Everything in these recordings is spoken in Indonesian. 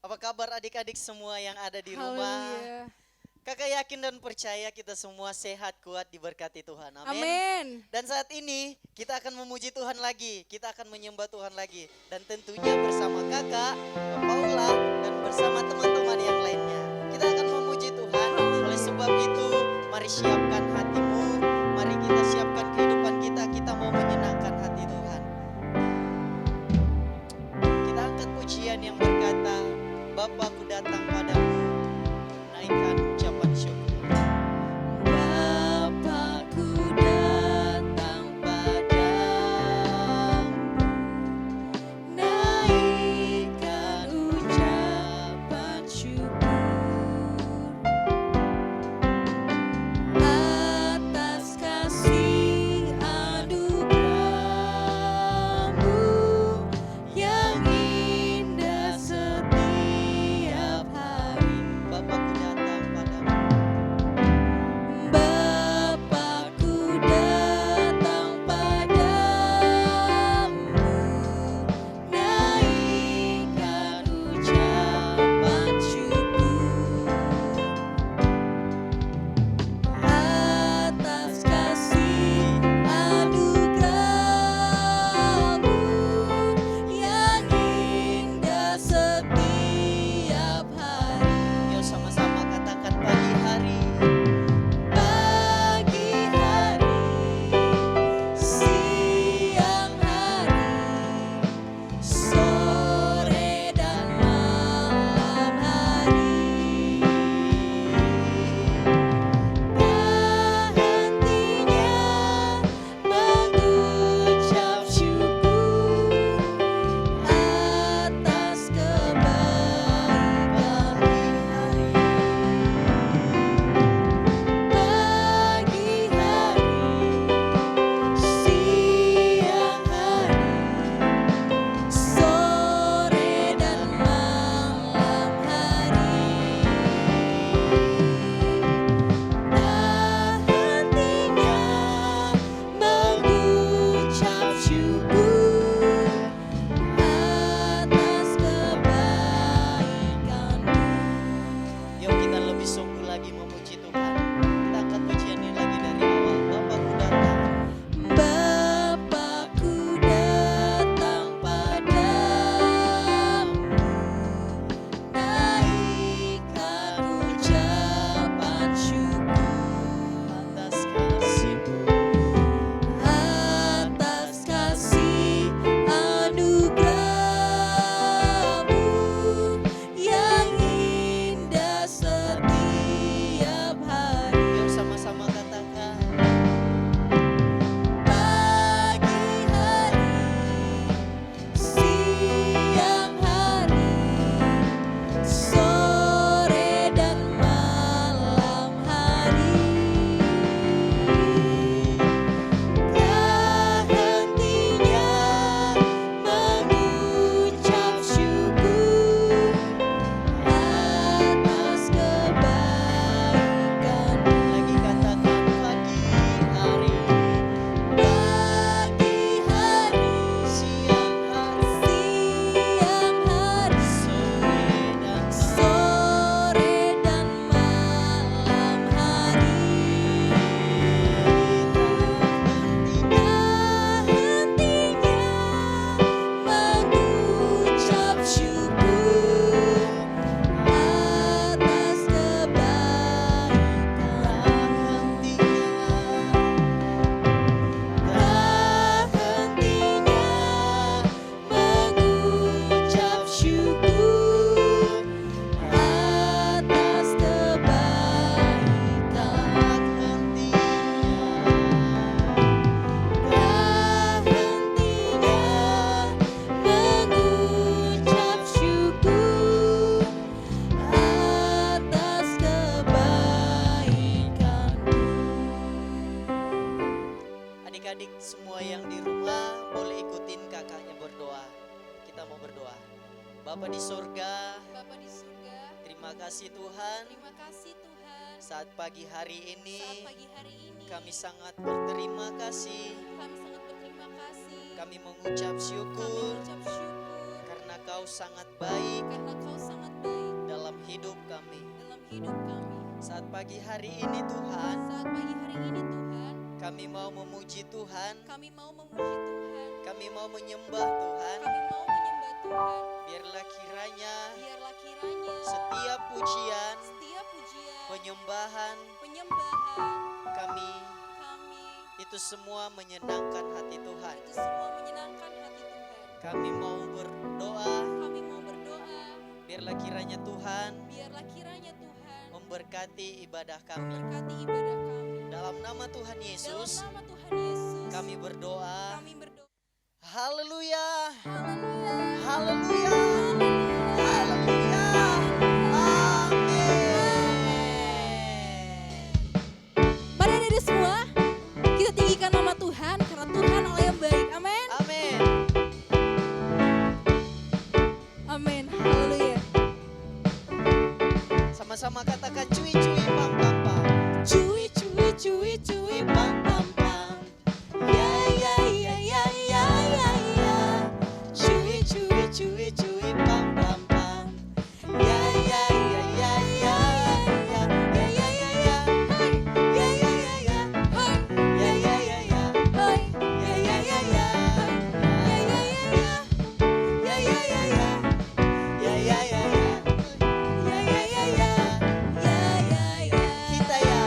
Apa kabar adik-adik semua yang ada di rumah? Haleluya. Kakak yakin dan percaya kita semua sehat, kuat, diberkati Tuhan. Amin. Amin. Dan saat ini kita akan memuji Tuhan lagi. Kita akan menyembah Tuhan lagi. Dan tentunya bersama kakak, Kak Paula, dan bersama teman-teman yang lainnya. Kita akan memuji Tuhan. Oleh sebab itu, mari siapkan hatimu. Mari kita siapkan kehidupan kita. Kita mau menyenangkan hati Tuhan. Kita angkat pujian yang berkata, Bapa, ku datang padamu, naikkan ucapan syukur. Bapa, ku datang padamu, naikkan ucapan syukur atas kasih anugerah-Mu yang indah setiap hari. Bapa, ku datang padamu. Bapa, ku datang padamu, naikkan ucapan syukur atas kasih anugerah-Mu yang indah setiap hari. Yuk sama-sama katakan pagi hari, siang hari, sore dan malam hari. Tak hentinya mengucap syukur atas kebaikan hari. Pagi hari, siang hari, sore dan malam hari. Tak hentinya mengucap syukur atas kebaikan-Mu. Yuk kita lebih sungguh lagi memuji Tuhan. Kita angkat pujian ini lagi dari awal. Bapa, ku datang. Bapa, ku datang padamu, naikkan ucapan syukur atas kasih anugerah-Mu yang indah setiap hari. Yuk sama-sama katakan. Pagi hari, siang hari, sore dan malam hari. Tak hentinya mengucap syukur atas kebaikan. Lagi katakan pagi hari, siang hari, sore dan malam hari. Tak hentinya mengucap syukur atas kebaikan. Tak hentinya mengucap syukur atas kebaikan. Tak hentinya mengucap syukur atas kebaikan-Mu. Adik-adik semua yang di rumah boleh ikutin kakaknya berdoa. Kita mau berdoa. Bapa di surga, Bapa di surga, terima kasih Tuhan. terima kasih Tuhan. Saat pagi hari ini Saat pagi hari ini kami sangat berterima kasih. kami sangat berterima kasih. Kami mengucap Kami syukur mengucap syukur karena Kau sangat baik, karena Kau sangat hidup kami. dalam hidup kami. Saat pagi hari ini Tuhan, Saat pagi hari ini Tuhan, kami mau memuji Tuhan, kami mau memuji Tuhan, kami mau menyembah Tuhan. kami mau menyembah Tuhan. Biarlah kiranya Biarlah kiranya setiap pujian, setiap pujian, penyembahan penyembahan kami kami itu semua menyenangkan hati Tuhan. itu semua menyenangkan hati Tuhan. Kami mau berdoa, Kami mau berdoa, biarlah kiranya Tuhan biarlah kiranya Tuhan memberkati ibadah kami. memberkati ibadah kami. Dalam nama Tuhan Dalam Yesus, nama Tuhan Yesus, kami berdoa. kami berdoa. Haleluya, Haleluya. haleluya, haleluya. Amin. Mari hadirin semua, kita tinggikan nama Tuhan karena Tuhan Allah yang baik. Amin. Amin. Amin. Haleluya. Sama-sama katakan cuy cuy pam pam pam. Cuy cuy cuy cuy pam pam pam. Ya ya ya ya ya ya ya. Cuy cuy cuy cuy pam pam pam. Ya ya ya ya ya ya ya ya ya ya. Ya ya ya ya. Hai. Ya ya ya ya. Hai. Ya ya ya ya. Ya ya ya ya. Ya ya ya ya. Ya ya ya ya. Ya ya ya ya. Ya ya ya. Kita ya.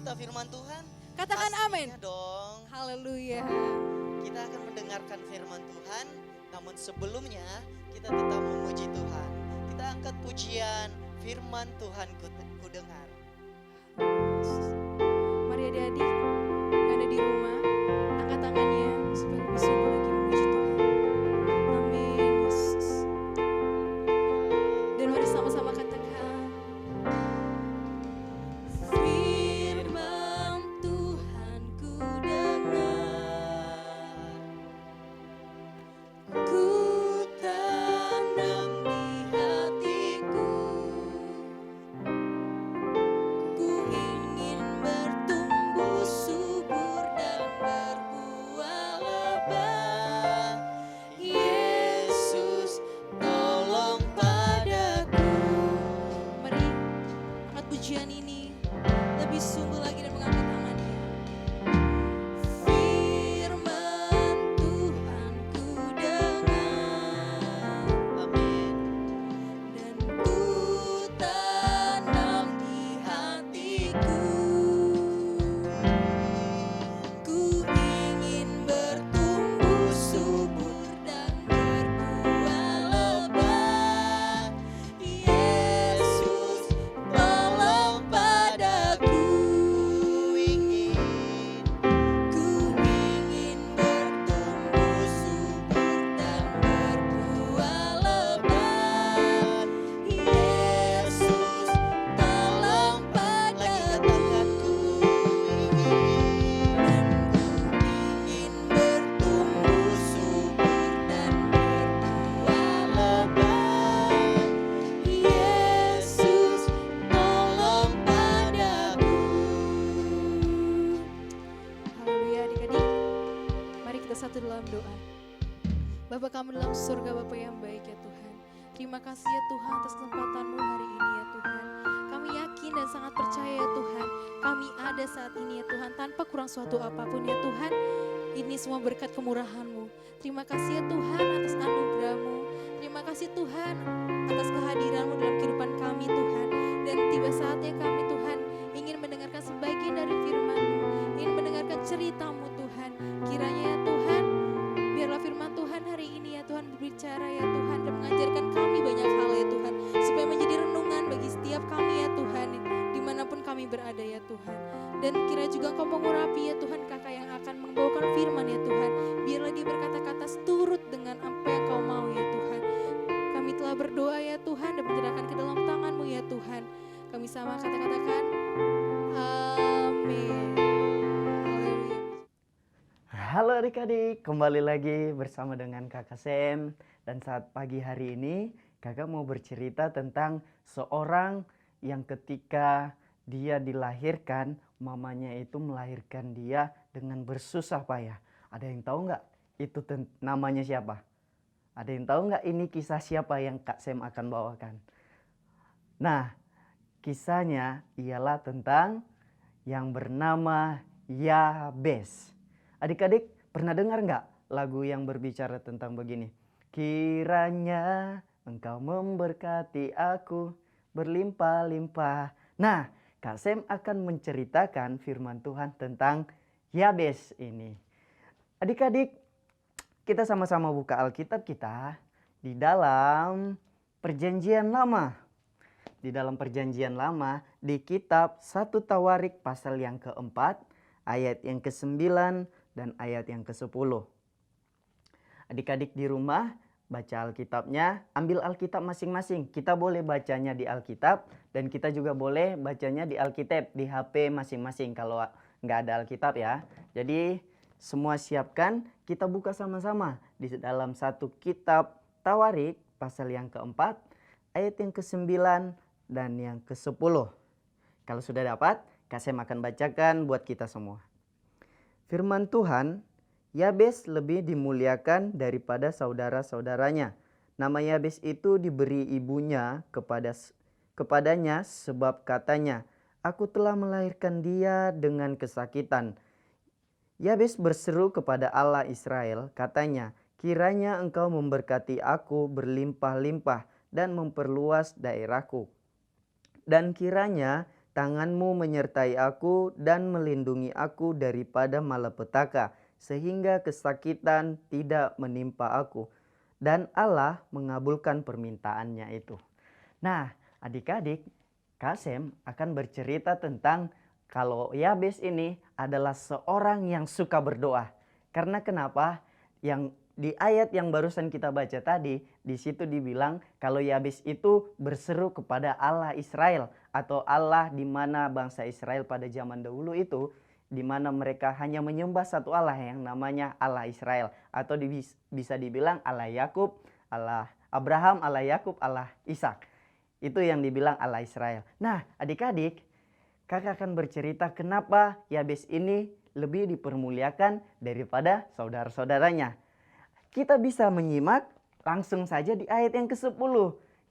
kita firman Tuhan? Katakan Pastinya amin. dong. Haleluya. Kita akan mendengarkan firman Tuhan, namun sebelumnya kita tetap memuji Tuhan. Kita angkat pujian firman Tuhan ku dengar. Mari adik-adik yang ada di rumah, angkat tangannya supaya lebih sungguh lagi memuji Tuhan. Amin, Yesus. Dan mari sama-sama katakan, firman Tuhan ku dengar, ku tanam di hatiku, ku ingin bertumbuh subur dan berbuah lebat. Yesus, tolong padaku. Mari angkat pujian ini lebih sungguh lagi dan mengangkat tangannya. Firman Tuhan ku dengar, Amin. dan ku tanam di hatiku, ku ingin bertumbuh subur dan berbuah lebat. Yesus, tolong padaku. Ku ingin bertumbuh subur dan berbuah lebat. Yesus, tolong Lagi padaku. katakan ku ingin. Dan ku ingin bertumbuh subur dan berbuah lebat. Yesus, tolong padaku. Haleluya adik-adik. Mari kita satu dalam doa. Bapa kami dalam surga, Bapa yang baik ya Tuhan. Terima kasih ya Tuhan atas kesempatan-Mu hari ini ya Tuhan. Kami yakin dan sangat percaya ya Tuhan, kami ada saat ini ya Tuhan tanpa kurang suatu apapun ya Tuhan. Ini semua berkat kemurahan-Mu. Terima kasih ya Tuhan atas anugerah-Mu. Terima kasih Tuhan atas kehadiran-Mu dalam kehidupan kami Tuhan. Dan tiba saatnya kami Tuhan ingin mendengarkan sebagian dari firman-Mu, ingin mendengarkan cerita-Mu Tuhan. Kiranya ya Tuhan, biarlah firman Tuhan hari ini ya Tuhan berbicara ya Tuhan dan mengajarkan kami banyak hal ya Tuhan, supaya menjadi renungan bagi setiap kami ya Tuhan, dimanapun kami berada ya Tuhan. Dan kira juga Engkau mengurapi ya Tuhan kakak yang akan membawakan firman ya Tuhan. Biarlah dia berkata-kata seturut dengan apa yang Kau mau ya Tuhan. Kami telah berdoa ya Tuhan dan menyerahkan ke dalam tangan-Mu ya Tuhan. Kami sama kata-katakan amin. Haleluya. Halo adik-adik, kembali lagi bersama dengan Kakak Sam. Dan saat pagi hari ini, Kakak mau bercerita tentang seorang yang ketika dia dilahirkan, mamanya itu melahirkan dia dengan bersusah payah. Ada yang tahu nggak itu namanya siapa? Ada yang tahu nggak ini kisah siapa yang Kak Sam akan bawakan? Nah, kisahnya ialah tentang yang bernama Yabes. Adik-adik pernah dengar nggak lagu yang berbicara tentang begini? Kiranya Engkau memberkati aku berlimpah-limpah. Nah, Kak Sam akan menceritakan firman Tuhan tentang Yabes ini. Adik-adik, kita sama-sama buka Alkitab kita di dalam Perjanjian Lama. Di dalam Perjanjian Lama, di kitab 1 Tawarik pasal yang keempat, ayat yang ke-9 dan ayat yang ke-10. Adik-adik di rumah, baca Alkitabnya, ambil Alkitab masing-masing. Kita boleh bacanya di Alkitab dan kita juga boleh bacanya di Alkitab, di HP masing-masing kalau nggak ada Alkitab ya. Jadi semua siapkan, kita buka sama-sama di dalam 1 kitab Tawarik pasal yang keempat, ayat yang ke-9 dan yang ke-10. Kalau sudah dapat, Kak Sam akan bacakan buat kita semua. Firman Tuhan, Yabes lebih dimuliakan daripada saudara-saudaranya. Nama Yabes itu diberi ibunya kepadanya sebab katanya, aku telah melahirkan dia dengan kesakitan. Yabes berseru kepada Allah Israel, katanya, kiranya Engkau memberkati aku berlimpah-limpah dan memperluas daerahku. Dan kiranya tanganmu menyertai aku dan melindungi aku daripada malapetaka, sehingga kesakitan tidak menimpa aku. Dan Allah mengabulkan permintaannya itu. Nah, adik-adik, Kasem akan bercerita tentang kalau Yabes ini adalah seorang yang suka berdoa. Karena kenapa? Yang di ayat yang barusan kita baca tadi, di situ dibilang kalau Yabes itu berseru kepada Allah Israel, atau Allah di mana bangsa Israel pada zaman dahulu itu, di mana mereka hanya menyembah satu Allah yang namanya Allah Israel, atau bisa dibilang Allah Yakub, Allah Abraham, Allah Yakub, Allah Ishak. Itu yang dibilang Allah Israel. Nah, adik-adik, kakak akan bercerita kenapa Yabes ini lebih dipermuliakan daripada saudara-saudaranya. Kita bisa menyimak langsung saja di ayat yang ke-10.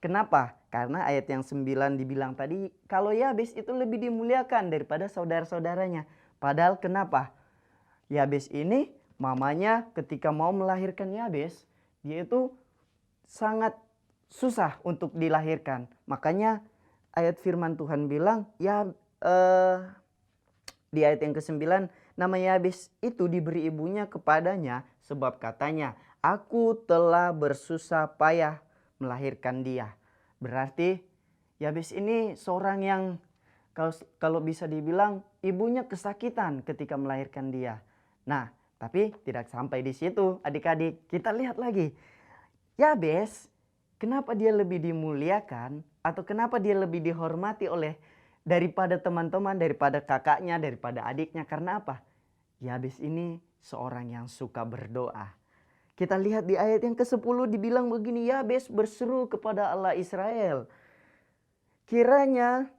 Kenapa? Karena ayat yang 9 dibilang tadi kalau Yabes itu lebih dimuliakan daripada saudara-saudaranya. Padahal kenapa? Yabes ini mamanya ketika mau melahirkan Yabes, dia itu sangat susah untuk dilahirkan. Makanya ayat firman Tuhan bilang di ayat yang ke-9, nama Yabes itu diberi ibunya kepadanya sebab katanya, aku telah bersusah payah melahirkan dia. Berarti Yabes ini seorang yang kalau bisa dibilang ibunya kesakitan ketika melahirkan dia. Nah, tapi tidak sampai di situ adik-adik. Kita lihat lagi. Yabes, kenapa dia lebih dimuliakan atau kenapa dia lebih dihormati daripada teman-teman, daripada kakaknya, daripada adiknya? Karena apa? Yabes ini seorang yang suka berdoa. Kita lihat di ayat yang ke-10 dibilang begini, Yabes berseru kepada Allah Israel. Kiranya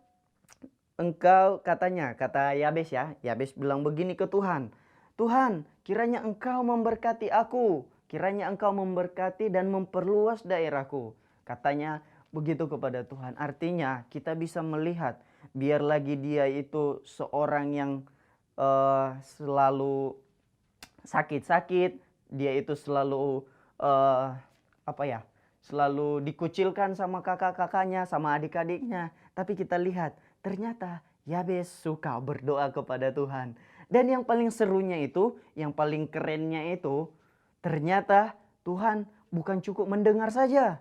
engkau, kata Yabes ya, Yabes bilang begini ke Tuhan. Tuhan, kiranya engkau memberkati aku. Kiranya engkau memberkati dan memperluas daerahku. Katanya begitu kepada Tuhan. Artinya kita bisa melihat, biar lagi dia itu seorang yang selalu sakit-sakit, dia itu selalu selalu dikucilkan sama kakak-kakaknya, sama adik-adiknya. Tapi kita lihat, ternyata Yabes suka berdoa kepada Tuhan. Dan yang paling serunya itu, yang paling kerennya itu, ternyata Tuhan bukan cukup mendengar saja,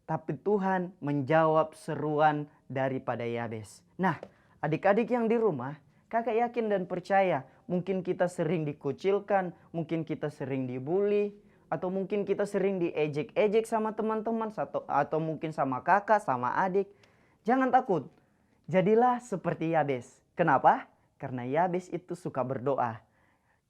tapi Tuhan menjawab seruan daripada Yabes. Nah, adik-adik yang di rumah, kakak yakin dan percaya, mungkin kita sering dikucilkan, mungkin kita sering dibully, atau mungkin kita sering diejek-ejek sama teman-teman, atau mungkin sama kakak, sama adik. Jangan takut, jadilah seperti Yabes. Kenapa? Karena Yabes itu suka berdoa.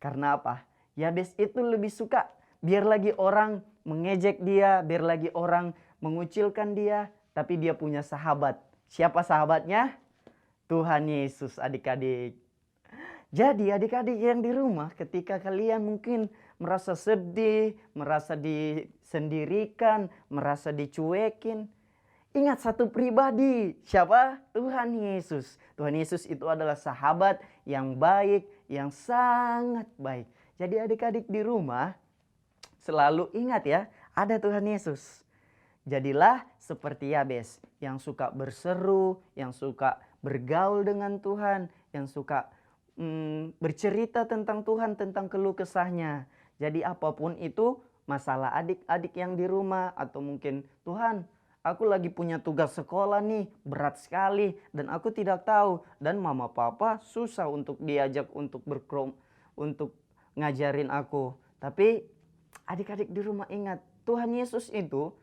Karena apa? Yabes itu lebih suka, biar lagi orang mengejek dia, biar lagi orang mengucilkan dia, tapi dia punya sahabat. Siapa sahabatnya? Tuhan Yesus, adik-adik. Jadi adik-adik yang di rumah, ketika kalian mungkin merasa sedih, merasa disendirikan, merasa dicuekin, ingat satu pribadi. Siapa? Tuhan Yesus. Tuhan Yesus itu adalah sahabat yang baik, yang sangat baik. Jadi adik-adik di rumah selalu ingat ya, ada Tuhan Yesus. Jadilah seperti Yabes yang suka berseru, yang suka bergaul dengan Tuhan, yang suka bercerita tentang Tuhan, tentang keluh kesahnya. Jadi apapun itu masalah adik-adik yang di rumah, atau mungkin Tuhan, aku lagi punya tugas sekolah nih, berat sekali, dan aku tidak tahu, dan mama papa susah untuk diajak untuk ngajarin aku. Tapi adik-adik di rumah ingat, Tuhan Yesus itu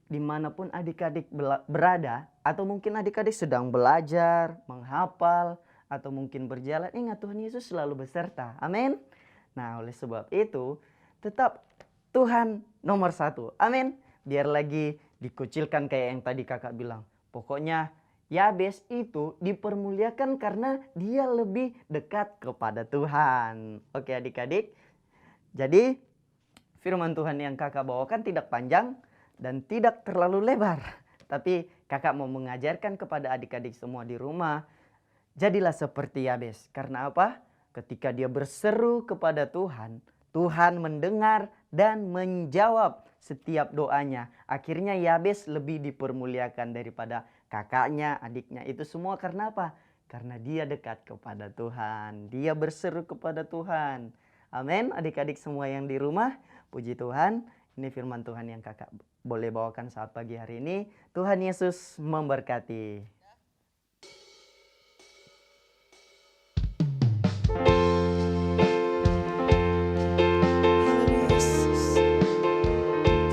dimanapun adik-adik berada, atau mungkin adik-adik sedang belajar, menghafal, atau mungkin berjalan, ingat Tuhan Yesus selalu beserta. Amin. Nah, oleh sebab itu tetap Tuhan nomor 1. Amin. Biar lagi dikucilkan kayak yang tadi kakak bilang. Pokoknya Yabes itu dipermuliakan karena dia lebih dekat kepada Tuhan. Oke adik-adik. Jadi firman Tuhan yang kakak bawakan tidak panjang dan tidak terlalu lebar. Tapi kakak mau mengajarkan kepada adik-adik semua di rumah, jadilah seperti Yabes. Karena apa? Ketika dia berseru kepada Tuhan, Tuhan mendengar dan menjawab setiap doanya. Akhirnya Yabes lebih dipermuliakan daripada kakaknya, adiknya, itu semua karena apa? Karena dia dekat kepada Tuhan, dia berseru kepada Tuhan. Amin. Adik-adik semua yang di rumah, puji Tuhan, ini firman Tuhan yang kakak boleh bawakan saat pagi hari ini. Tuhan Yesus memberkati. Haleluya Yesus,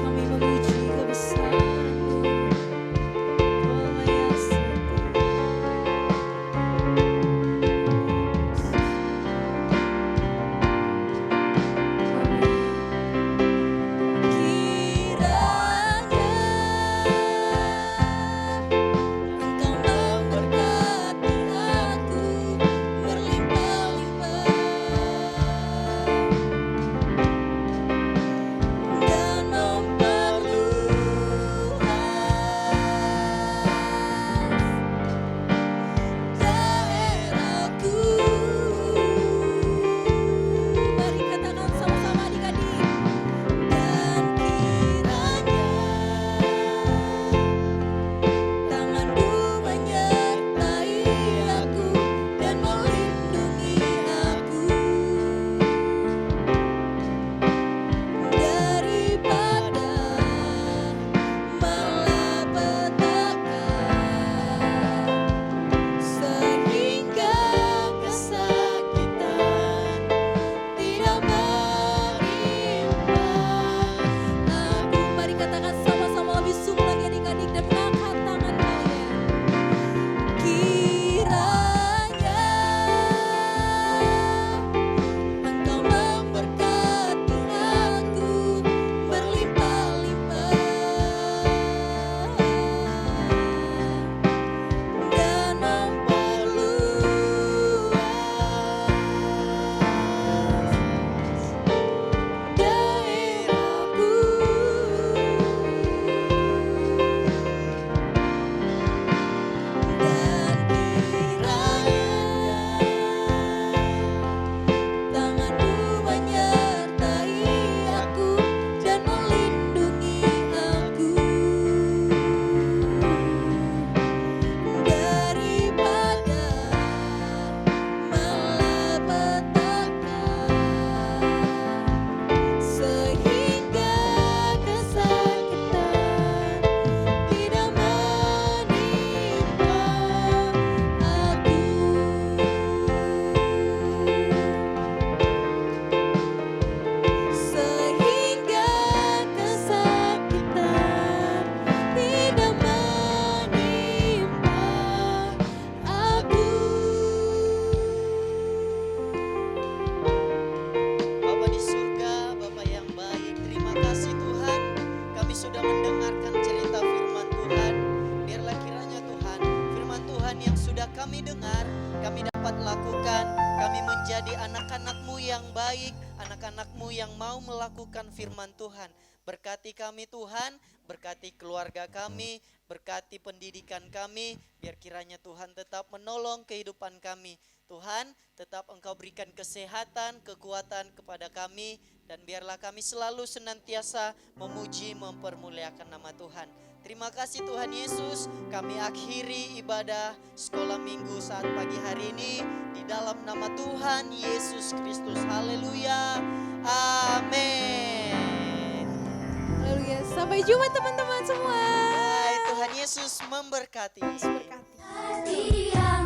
kami memuji kebesaran-Mu. Oh Yesus. Mari katakan sama-sama adik-adik. Dan kiranya tangan-Mu menyertai aku dan melindungi aku daripada malapetaka, sehingga kesakitan tidak menimpa aku. Mari katakan sama-sama lebih sungguh lagi adik-adik dan mengangkat tangan kalian. Kiranya Engkau memberkati aku berlimpah-limpah dan memperluas daerahku. Dan kiranya tangan-Mu menyertai aku dan melindungi aku daripada malapetaka, sehingga kesakitan tidak menimpa aku. Sehingga kesakitan tidak menimpa aku. Bapa di surga, Bapa yang baik, terima kasih Tuhan. Kami sudah mendengarkan cerita firman Tuhan. Biarlah kiranya Tuhan, firman Tuhan yang sudah kami dengar, kami dapat lakukan. Kami menjadi anak-anak-Mu yang baik, anak-anak-Mu yang mau melakukan firman Tuhan. Berkati kami Tuhan, berkati keluarga kami, berkati pendidikan kami. Biar kiranya Tuhan tetap menolong kehidupan kami. Tuhan, tetap Engkau berikan kesehatan, kekuatan kepada kami, dan biarlah kami selalu senantiasa memuji, mempermuliakan nama Tuhan. Terima kasih Tuhan Yesus, kami akhiri ibadah sekolah minggu saat pagi hari ini di dalam nama Tuhan Yesus Kristus. Haleluya, amin. Haleluya. Sampai jumpa teman-teman semua. Hai, Tuhan Yesus memberkati. Yesus berkati. Hati yang